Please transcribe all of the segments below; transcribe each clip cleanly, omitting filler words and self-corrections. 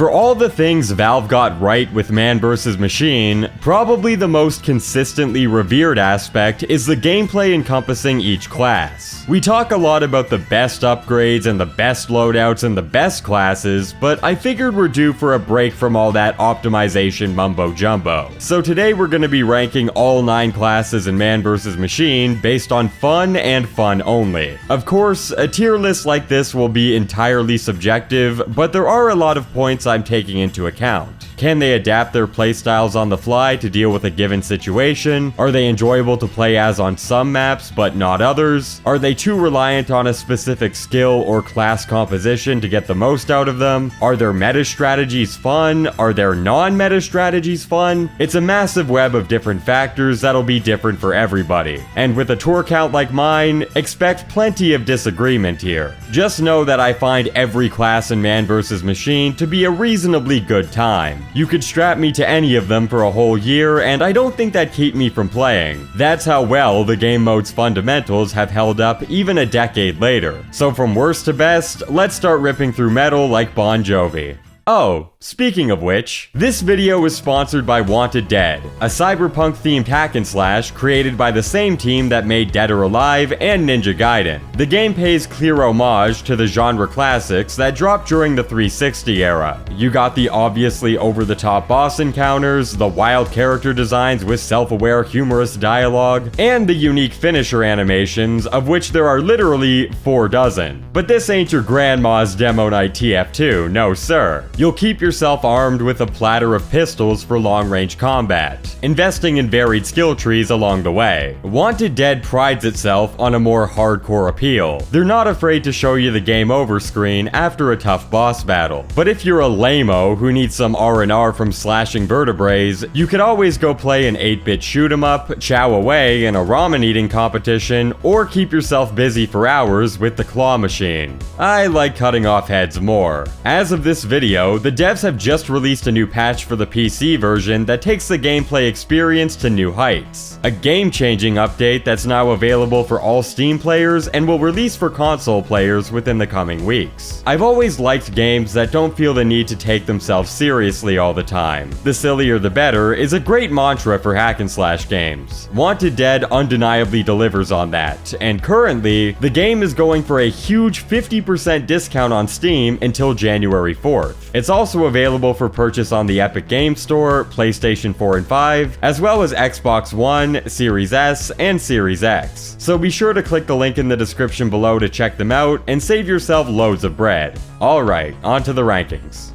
For all the things Valve got right with Man vs. Machine, probably the most consistently revered aspect is the gameplay encompassing each class. We talk a lot about the best upgrades and the best loadouts and the best classes, but I figured we're due for a break from all that optimization mumbo jumbo. So today we're going to be ranking all 9 classes in Man vs. Machine based on fun and fun only. Of course, a tier list like this will be entirely subjective, but there are a lot of points I'm taking into account. Can they adapt their playstyles on the fly to deal with a given situation? Are they enjoyable to play as on some maps but not others? Are they too reliant on a specific skill or class composition to get the most out of them? Are their meta strategies fun? Are their non-meta strategies fun? It's a massive web of different factors that'll be different for everybody. And with a tour count like mine, expect plenty of disagreement here. Just know that I find every class in Man vs. Machine to be a reasonably good time. You could strap me to any of them for a whole year, and I don't think that'd keep me from playing. That's how well the game mode's fundamentals have held up even a decade later. So from worst to best, let's start ripping through metal like Bon Jovi. Oh, speaking of which, this video is sponsored by Wanted Dead, a cyberpunk-themed hack-and-slash created by the same team that made Dead or Alive and Ninja Gaiden. The game pays clear homage to the genre classics that dropped during the 360 era. You got the obviously over-the-top boss encounters, the wild character designs with self-aware humorous dialogue, and the unique finisher animations, of which there are literally 4 dozen. But this ain't your grandma's demo night TF2, no sir. You'll keep yourself armed with a platter of pistols for long-range combat, investing in varied skill trees along the way. Wanted Dead prides itself on a more hardcore appeal. They're not afraid to show you the game over screen after a tough boss battle. But if you're a lame-o who needs some R&R from slashing vertebrae, you could always go play an 8-bit shoot-em-up, chow away in a ramen-eating competition, or keep yourself busy for hours with the claw machine. I like cutting off heads more. As of this video, the devs have just released a new patch for the PC version that takes the gameplay experience to new heights. A game-changing update that's now available for all Steam players and will release for console players within the coming weeks. I've always liked games that don't feel the need to take themselves seriously all the time. The sillier the better is a great mantra for hack-and-slash games. Wanted Dead undeniably delivers on that, and currently, the game is going for a huge 50% discount on Steam until January 4th. It's also available for purchase on the Epic Games Store, PlayStation 4 and 5, as well as Xbox One, Series S, and Series X. So be sure to click the link in the description below to check them out and save yourself loads of bread. Alright, on to the rankings.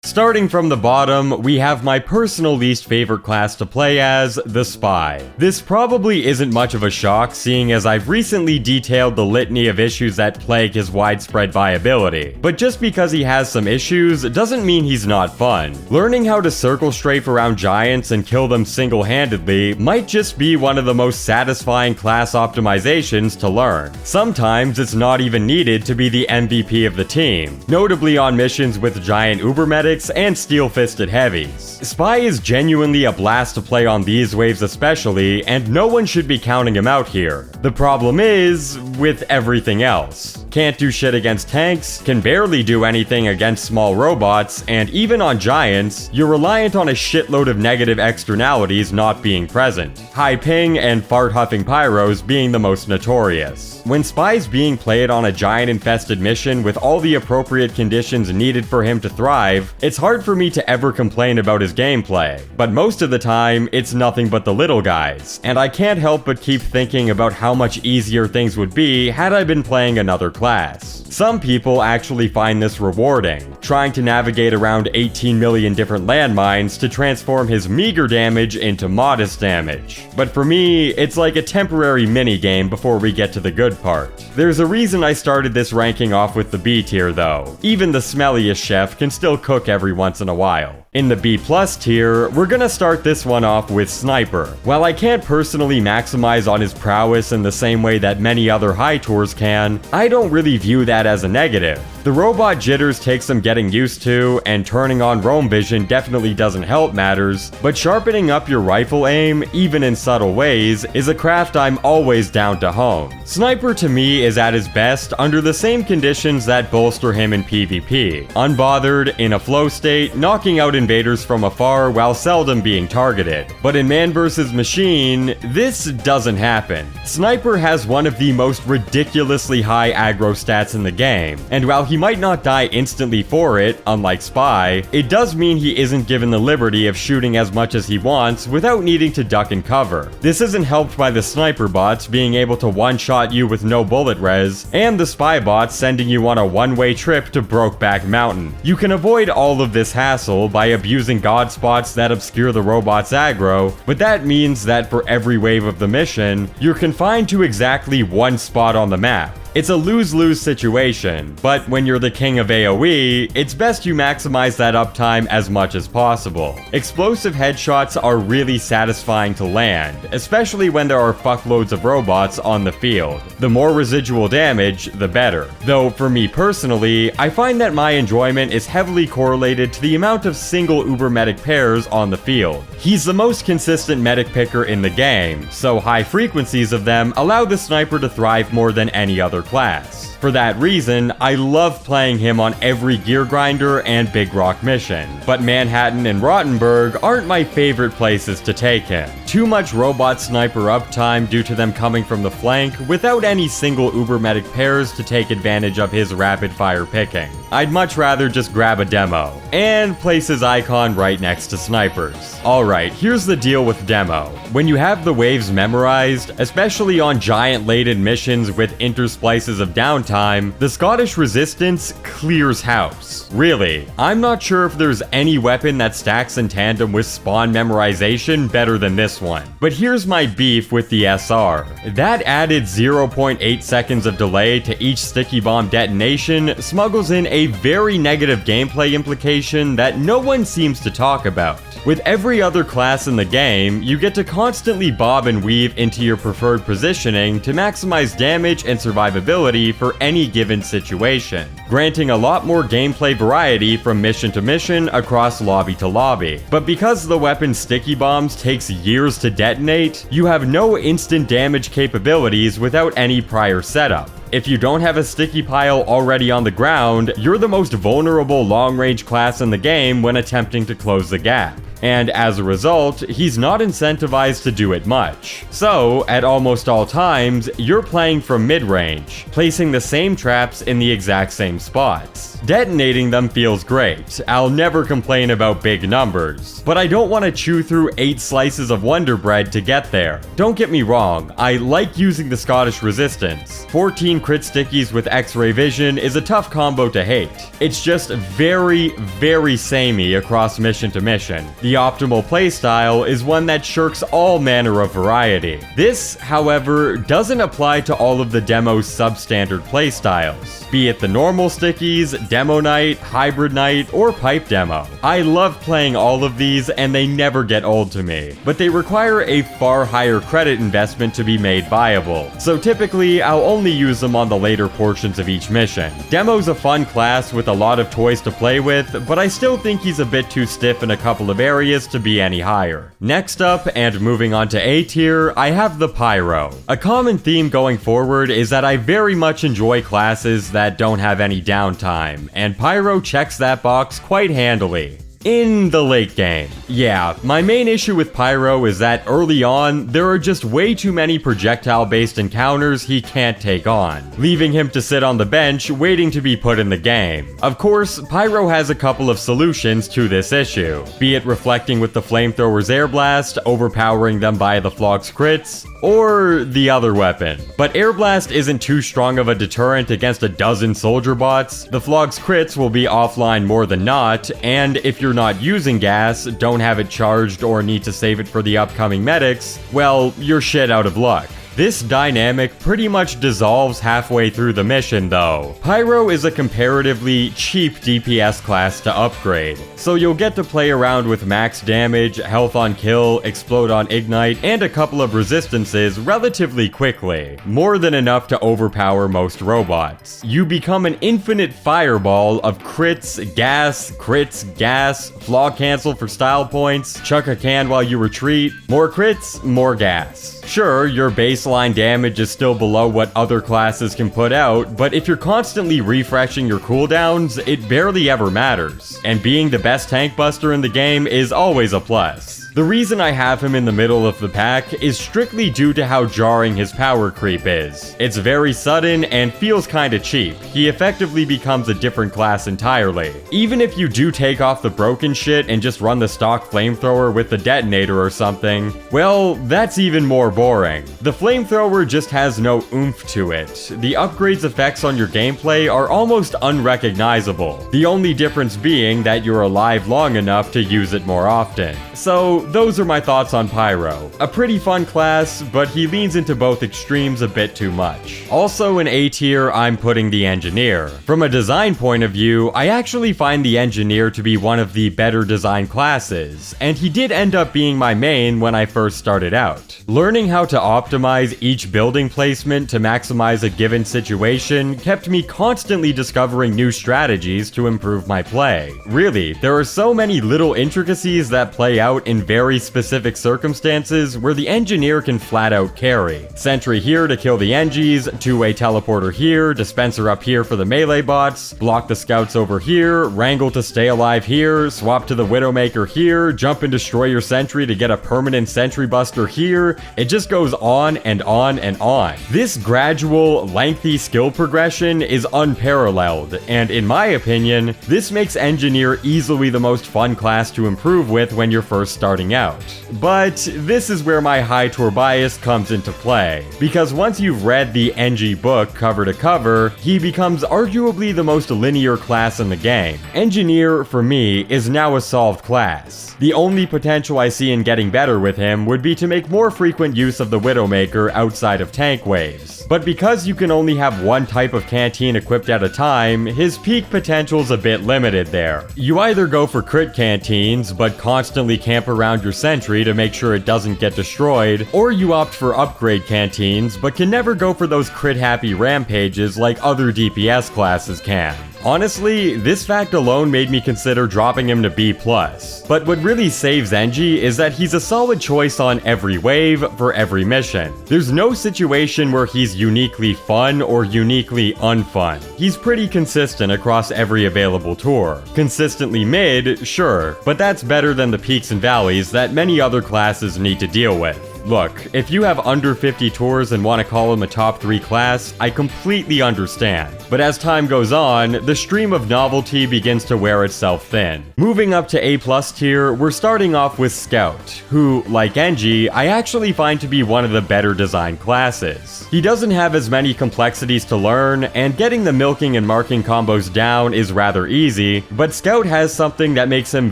Starting from the bottom, we have my personal least favorite class to play as, the Spy. This probably isn't much of a shock, seeing as I've recently detailed the litany of issues that plague his widespread viability. But just because he has some issues doesn't mean he's not fun. Learning how to circle strafe around giants and kill them single-handedly might just be one of the most satisfying class optimizations to learn. Sometimes it's not even needed to be the MVP of the team, notably on missions with giant ubermedics and steel-fisted heavies. Spy is genuinely a blast to play on these waves especially, and no one should be counting him out here. The problem is with everything else. Can't do shit against tanks, can barely do anything against small robots, and even on giants, you're reliant on a shitload of negative externalities not being present. High ping and fart-huffing pyros being the most notorious. When Spy's being played on a giant-infested mission with all the appropriate conditions needed for him to thrive, it's hard for me to ever complain about his gameplay. But most of the time, it's nothing but the little guys, and I can't help but keep thinking about how much easier things would be had I been playing another class. Some people actually find this rewarding, trying to navigate around 18 million different landmines to transform his meager damage into modest damage. But for me, it's like a temporary mini-game before we get to the good part. There's a reason I started this ranking off with the B tier though. Even the smelliest chef can still cook every once in a while. In the B+ tier, we're gonna start this one off with Sniper. While I can't personally maximize on his prowess in the same way that many other high tours can, I don't really view that as a negative. The robot jitters take some getting used to, and turning on roam vision definitely doesn't help matters, but sharpening up your rifle aim, even in subtle ways, is a craft I'm always down to hone. Sniper to me is at his best under the same conditions that bolster him in PvP. Unbothered, in a flow state, knocking out invaders from afar while seldom being targeted. But in man vs. machine, this doesn't happen. Sniper has one of the most ridiculously high aggro stats in the game, and while he might not die instantly for it, unlike Spy, it does mean he isn't given the liberty of shooting as much as he wants without needing to duck and cover. This isn't helped by the sniper bots being able to one-shot you with no bullet res, and the spy bots sending you on a one-way trip to Brokeback Mountain. You can avoid all of this hassle by abusing god spots that obscure the robot's aggro, but that means that for every wave of the mission, you're confined to exactly one spot on the map. It's a lose-lose situation, but when you're the king of AoE, it's best you maximize that uptime as much as possible. Explosive headshots are really satisfying to land, especially when there are fuckloads of robots on the field. The more residual damage, the better. Though for me personally, I find that my enjoyment is heavily correlated to the amount of single uber medic pairs on the field. He's the most consistent medic picker in the game, so high frequencies of them allow the sniper to thrive more than any other class. For that reason, I love playing him on every gear grinder and big rock mission, but Manhattan and Rottenburg aren't my favorite places to take him. Too much robot sniper uptime due to them coming from the flank without any single uber medic pairs to take advantage of his rapid fire picking. I'd much rather just grab a demo, and place his icon right next to snipers. Alright, here's the deal with demo. When you have the waves memorized, especially on giant laden missions with intersplices of downtime, the Scottish Resistance clears house. Really, I'm not sure if there's any weapon that stacks in tandem with spawn memorization better than this one. But here's my beef with the SR. That added 0.8 seconds of delay to each sticky bomb detonation smuggles in a very negative gameplay implication that no one seems to talk about. With every other class in the game, you get to constantly bob and weave into your preferred positioning to maximize damage and survivability for any given situation, granting a lot more gameplay variety from mission to mission across lobby to lobby. But because the weapon's sticky bombs takes years to detonate, you have no instant damage capabilities without any prior setup. If you don't have a sticky pile already on the ground, you're the most vulnerable long-range class in the game when attempting to close the gap. And as a result, he's not incentivized to do it much. So, at almost all times, you're playing from mid-range, placing the same traps in the exact same spots. Detonating them feels great, I'll never complain about big numbers, but I don't want to chew through 8 slices of Wonder Bread to get there. Don't get me wrong, I like using the Scottish Resistance. 14 crit stickies with X-ray vision is a tough combo to hate. It's just very, very samey across mission to mission. The optimal playstyle is one that shirks all manner of variety. This, however, doesn't apply to all of the demo's substandard playstyles, be it the normal stickies, Demo Night, Hybrid Night, or Pipe Demo. I love playing all of these and they never get old to me, but they require a far higher credit investment to be made viable, so typically I'll only use them on the later portions of each mission. Demo's a fun class with a lot of toys to play with, but I still think he's a bit too stiff in a couple of areas to be any higher. Next up, and moving on to A tier, I have the Pyro. A common theme going forward is that I very much enjoy classes that don't have any downtime, and Pyro checks that box quite handily. In the late game. Yeah, my main issue with Pyro is that early on, there are just way too many projectile-based encounters he can't take on, leaving him to sit on the bench waiting to be put in the game. Of course, Pyro has a couple of solutions to this issue, be it reflecting with the flamethrower's air blast, overpowering them by the Flog's crits, or the other weapon. But Air Blast isn't too strong of a deterrent against a dozen soldier bots. The Flog's crits will be offline more than not, and if you're not using gas, don't have it charged, or need to save it for the upcoming medics, well, you're shit out of luck. This dynamic pretty much dissolves halfway through the mission though. Pyro is a comparatively cheap DPS class to upgrade, so you'll get to play around with max damage, health on kill, explode on ignite, and a couple of resistances relatively quickly. More than enough to overpower most robots. You become an infinite fireball of crits, gas, flaw cancel for style points, chuck a can while you retreat, more crits, more gas. Sure, your baseline damage is still below what other classes can put out, but if you're constantly refreshing your cooldowns, it barely ever matters. And being the best tank buster in the game is always a plus. The reason I have him in the middle of the pack is strictly due to how jarring his power creep is. It's very sudden and feels kinda cheap. He effectively becomes a different class entirely. Even if you do take off the broken shit and just run the stock flamethrower with the detonator or something, well, that's even more boring. The flamethrower just has no oomph to it. The upgrade's effects on your gameplay are almost unrecognizable. The only difference being that you're alive long enough to use it more often. So, those are my thoughts on Pyro. A pretty fun class, but he leans into both extremes a bit too much. Also in A tier, I'm putting the Engineer. From a design point of view, I actually find the Engineer to be one of the better designed classes, and he did end up being my main when I first started out. Learning how to optimize each building placement to maximize a given situation kept me constantly discovering new strategies to improve my play. Really, there are so many little intricacies that play out in very specific circumstances where the Engineer can flat out carry. Sentry here to kill the Engies, two-way teleporter here, dispenser up here for the melee bots, block the scouts over here, wrangle to stay alive here, swap to the Widowmaker here, jump and destroy your sentry to get a permanent sentry buster here. It just goes on and on and on. This gradual, lengthy skill progression is unparalleled, and in my opinion, this makes Engineer easily the most fun class to improve with when you're first starting out. But this is where my high tour bias comes into play, because once you've read the Engie book cover to cover, he becomes arguably the most linear class in the game. Engineer, for me, is now a solved class. The only potential I see in getting better with him would be to make more frequent use of the Widowmaker outside of tank waves. But because you can only have one type of canteen equipped at a time, his peak potential's a bit limited there. You either go for crit canteens, but constantly camp around your sentry to make sure it doesn't get destroyed, or you opt for upgrade canteens, but can never go for those crit-happy rampages like other DPS classes can. Honestly, this fact alone made me consider dropping him to B+. But what really saves Engie is that he's a solid choice on every wave for every mission. There's no situation where he's uniquely fun or uniquely unfun. He's pretty consistent across every available tour. Consistently mid, sure, but that's better than the peaks and valleys that many other classes need to deal with. Look, if you have under 50 tours and want to call him a top 3 class, I completely understand. But as time goes on, the stream of novelty begins to wear itself thin. Moving up to A+ tier, we're starting off with Scout, who, like Engie, I actually find to be one of the better designed classes. He doesn't have as many complexities to learn, and getting the milking and marking combos down is rather easy, but Scout has something that makes him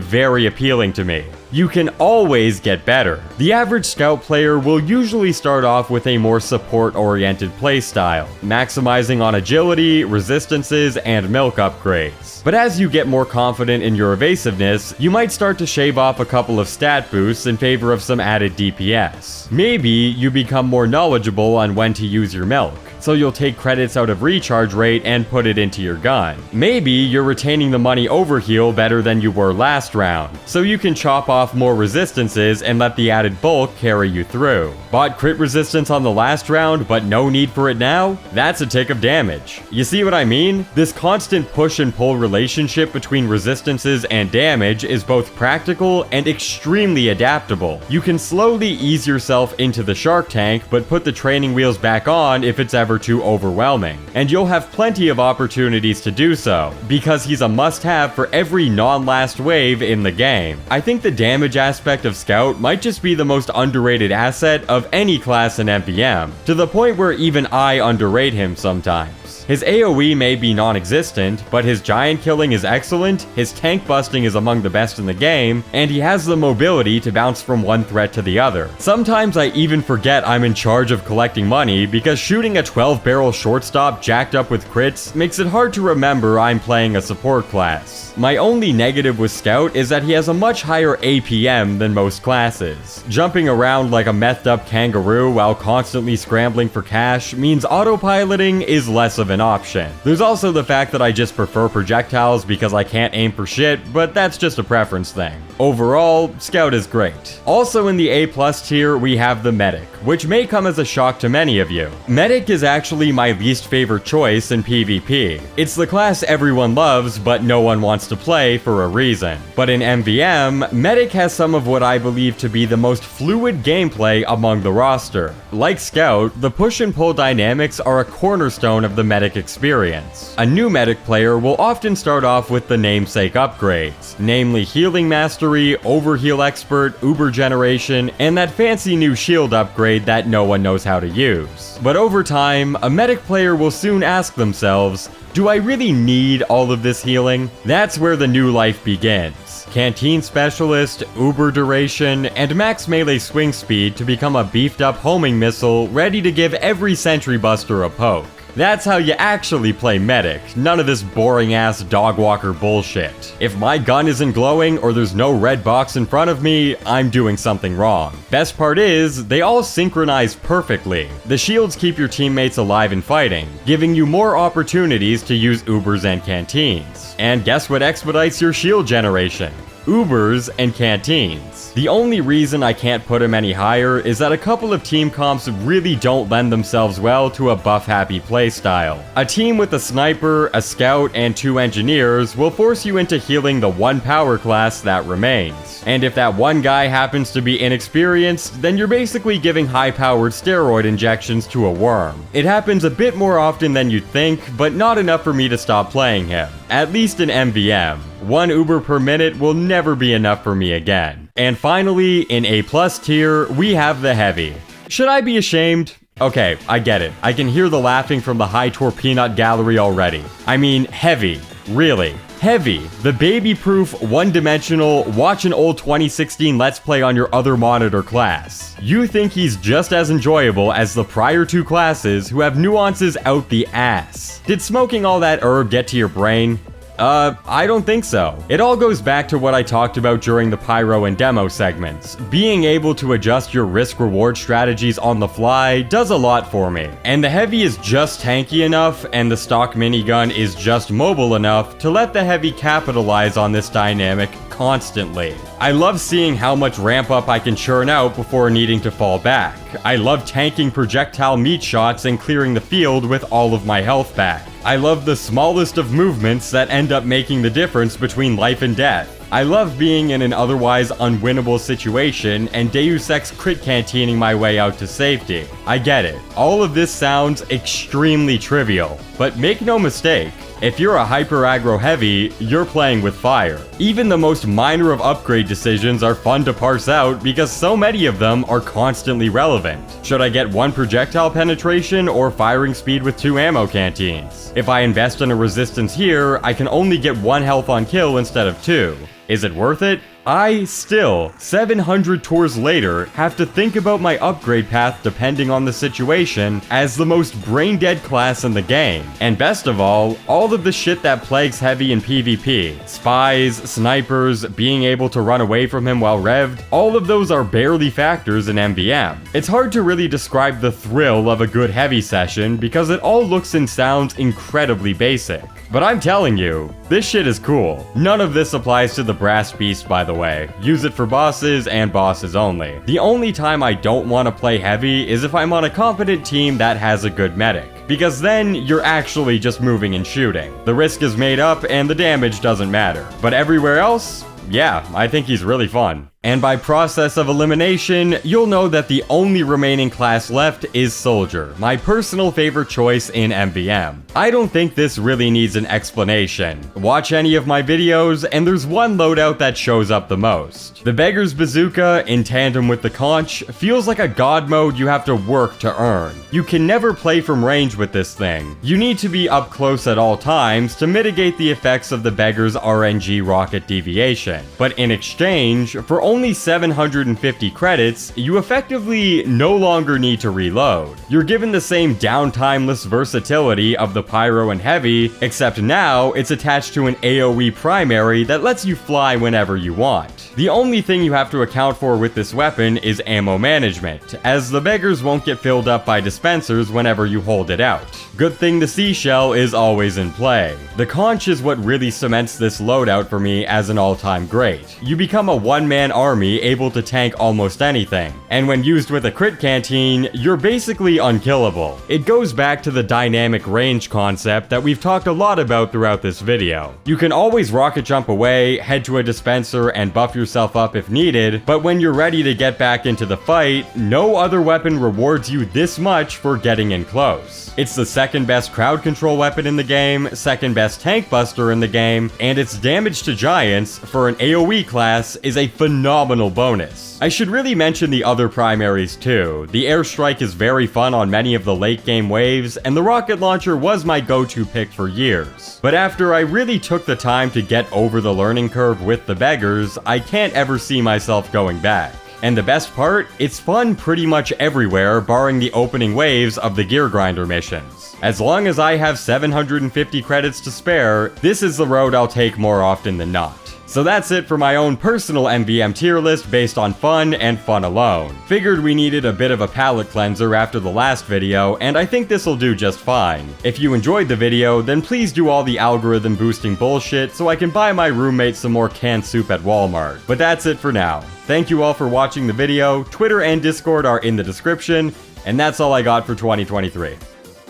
very appealing to me. You can always get better. The average Scout player will usually start off with a more support-oriented playstyle, maximizing on agility, resistances, and milk upgrades. But as you get more confident in your evasiveness, you might start to shave off a couple of stat boosts in favor of some added DPS. Maybe you become more knowledgeable on when to use your milk, so you'll take credits out of recharge rate and put it into your gun. Maybe you're retaining the money overheal better than you were last round, so you can chop off more resistances and let the added bulk carry you through. Bought crit resistance on the last round, but no need for it now? That's a tick of damage. You see what I mean? This constant push and pull relationship between resistances and damage is both practical and extremely adaptable. You can slowly ease yourself into the shark tank, but put the training wheels back on if it's ever too overwhelming. And you'll have plenty of opportunities to do so, because he's a must-have for every non-last wave in the game. I think the damage aspect of Scout might just be the most underrated asset of any class in MvM, to the point where even I underrate him sometimes. His AoE may be non-existent, but his giant killing is excellent, his tank busting is among the best in the game, and he has the mobility to bounce from one threat to the other. Sometimes I even forget I'm in charge of collecting money because shooting a 12-barrel shortstop jacked up with crits makes it hard to remember I'm playing a support class. My only negative with Scout is that he has a much higher APM than most classes. Jumping around like a methed up kangaroo while constantly scrambling for cash means autopiloting is less of an option. There's also the fact that I just prefer projectiles because I can't aim for shit, but that's just a preference thing. Overall, Scout is great. Also in the A+ tier, we have the Medic, which may come as a shock to many of you. Medic is actually my least favorite choice in PvP. It's the class everyone loves, but no one wants to play for a reason. But in MvM, Medic has some of what I believe to be the most fluid gameplay among the roster. Like Scout, the push and pull dynamics are a cornerstone of the Medic experience. A new Medic player will often start off with the namesake upgrades, namely Healing Mastery, Overheal Expert, Uber Generation, and that fancy new shield upgrade that no one knows how to use. But over time, a Medic player will soon ask themselves, do I really need all of this healing? That's where the new life begins. Canteen Specialist, Uber Duration, and max melee swing speed to become a beefed up homing missile ready to give every sentry buster a poke. That's how you actually play Medic, none of this boring ass dog walker bullshit. If my gun isn't glowing or there's no red box in front of me, I'm doing something wrong. Best part is, they all synchronize perfectly. The shields keep your teammates alive and fighting, giving you more opportunities to use Ubers and Canteens. And guess what expedites your shield generation? Ubers and Canteens. The only reason I can't put him any higher is that a couple of team comps really don't lend themselves well to a buff-happy playstyle. A team with a sniper, a scout, and 2 engineers will force you into healing the one power class that remains. And if that one guy happens to be inexperienced, then you're basically giving high-powered steroid injections to a worm. It happens a bit more often than you'd think, but not enough for me to stop playing him. At least in MvM. 1 Uber per minute will never be enough for me again. And finally, in A+ tier, we have the Heavy. Should I be ashamed? Okay, I get it. I can hear the laughing from the High Torpeanut gallery already. I mean, Heavy. Really. Heavy, the baby-proof, one-dimensional, watch an old 2016 Let's Play on your other monitor class. You think he's just as enjoyable as the prior 2 classes who have nuances out the ass. Did smoking all that herb get to your brain? I don't think so. It all goes back to what I talked about during the Pyro and Demo segments. Being able to adjust your risk-reward strategies on the fly does a lot for me. And the Heavy is just tanky enough, and the stock minigun is just mobile enough to let the Heavy capitalize on this dynamic constantly. I love seeing how much ramp up I can churn out before needing to fall back. I love tanking projectile meat shots and clearing the field with all of my health back. I love the smallest of movements that end up making the difference between life and death. I love being in an otherwise unwinnable situation and Deus Ex crit canteening my way out to safety. I get it. All of this sounds extremely trivial, but make no mistake, if you're a hyper aggro heavy, you're playing with fire. Even the most minor of upgrade decisions are fun to parse out because so many of them are constantly relevant. Should I get 1 projectile penetration or firing speed with 2 ammo canteens? If I invest in a resistance here, I can only get 1 health on kill instead of 2. Is it worth it? I still, 700 tours later, have to think about my upgrade path depending on the situation as the most brain-dead class in the game. And best of all of the shit that plagues Heavy in PvP. Spies, snipers, being able to run away from him while revved, all of those are barely factors in MvM. It's hard to really describe the thrill of a good Heavy session because it all looks and sounds incredibly basic. But I'm telling you, this shit is cool. None of this applies to the Brass Beast, by the way. Use it for bosses and bosses only. The only time I don't want to play Heavy is if I'm on a competent team that has a good medic. Because then, you're actually just moving and shooting. The risk is made up and the damage doesn't matter. But everywhere else, yeah, I think he's really fun. And by process of elimination, you'll know that the only remaining class left is Soldier, my personal favorite choice in MvM. I don't think this really needs an explanation. Watch any of my videos, and there's one loadout that shows up the most. The Beggar's Bazooka, in tandem with the Conch, feels like a god mode you have to work to earn. You can never play from range with this thing. You need to be up close at all times to mitigate the effects of the Beggar's RNG rocket deviation. But in exchange, for only 750 credits, you effectively no longer need to reload. You're given the same downtimeless versatility of the Pyro and Heavy, except now it's attached to an AoE primary that lets you fly whenever you want. The only thing you have to account for with this weapon is ammo management, as the Beggars won't get filled up by dispensers whenever you hold it out. Good thing the Seashell is always in play. The Conch is what really cements this loadout for me as an all-time great. You become a one-man army able to tank almost anything, and when used with a crit canteen, you're basically unkillable. It goes back to the dynamic range concept that we've talked a lot about throughout this video. You can always rocket jump away, head to a dispenser, and buff yourself up if needed, but when you're ready to get back into the fight, no other weapon rewards you this much for getting in close. It's the second best crowd control weapon in the game, second best tank buster in the game, and its damage to giants, for an AoE class, is a phenomenal bonus. I should really mention the other primaries too. The airstrike is very fun on many of the late game waves, and the rocket launcher was my go-to pick for years. But after I really took the time to get over the learning curve with the Beggars, I can't ever see myself going back. And the best part, it's fun pretty much everywhere barring the opening waves of the Gear Grinder missions. As long as I have 750 credits to spare, this is the road I'll take more often than not. So that's it for my own personal MvM tier list based on fun and fun alone. Figured we needed a bit of a palate cleanser after the last video, and I think this'll do just fine. If you enjoyed the video, then please do all the algorithm boosting bullshit so I can buy my roommate some more canned soup at Walmart. But that's it for now. Thank you all for watching the video. Twitter and Discord are in the description, and that's all I got for 2023.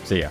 See ya.